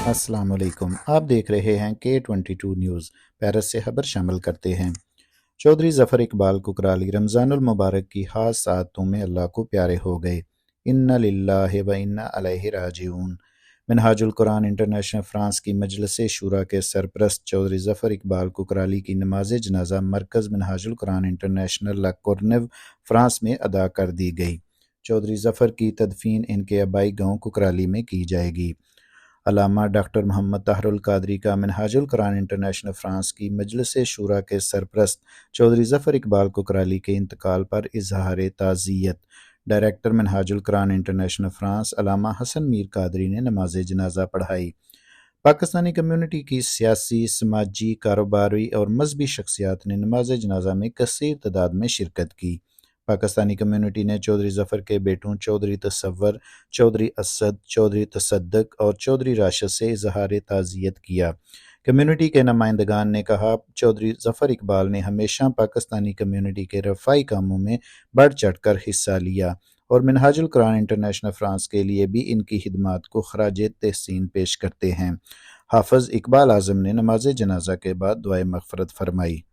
अस्सलाम वालेकुम। आप देख रहे हैं K22 न्यूज़। पेरिस से खबर शामिल करते हैं। चौधरी ज़फ़र इकबाल कुकराली रमज़ानुल मुबारक की खास सातों में अल्लाह को प्यारे हो गए। इन्ना लिल्लाहि व इन्ना अलैहि राजिऊन। मिनहाजुल कुरान इंटरनेशनल फ्रांस की मजलिस शूरा के सरपरस्त चौधरी ज़फ़र इकबाल कुकराली की नमाज जनाजा मरकज़ मिनहाजुल कुरान इंटरनेशनल ला कोर्नेव फ्रांस में अदा कर दी गई। चौधरी ज़फ़र की तदफीन इनके आबाई गांव कुकराली में की जाएगी। अल्लामा डॉक्टर मोहम्मद ताहरुल कादरी का मिनहाजुल कुरान इंटरनेशनल फ्रांस की मजलिस शूरा के सरपरस्त चौधरी ज़फ़र इकबाल कुकराली के इंतकाल पर इजहार ताज़ियत। Director Minhajul Quran International France Allama Hasan Mir Qadri ने नमाज जनाजा पढ़ाई। पाकिस्तानी कम्यूनिटी की सियासी, समाजी, कारोबारी और मजहबी शख्सियात ने नमाज जनाजा में कसीर तादाद में शिरकत की। पाकिस्तानी कम्यूनिटी ने चौधरी ज़फ़र के बेटों चौधरी तसव्वुर, चौधरी असद, चौधरी तसद्दुक़ और चौधरी राशिद से इजहार ताज़ियत किया। कम्यूनिटी के नुमाइंदगान ने कहा, चौधरी ज़फ़र इकबाल ने हमेशा पाकिस्तानी कम्यूनिटी के रफ़ाई कामों में बढ़ चढ़ कर हिस्सा लिया और मिनहाजुल कुरान इंटरनेशनल फ्रांस के लिए भी इनकी खिदमात को खराज तहसीन पेश करते हैं। हाफ़िज़ इकबाल आज़म ने नमाज जनाजा के बाद दुआए मग़फ़िरत फरमाई।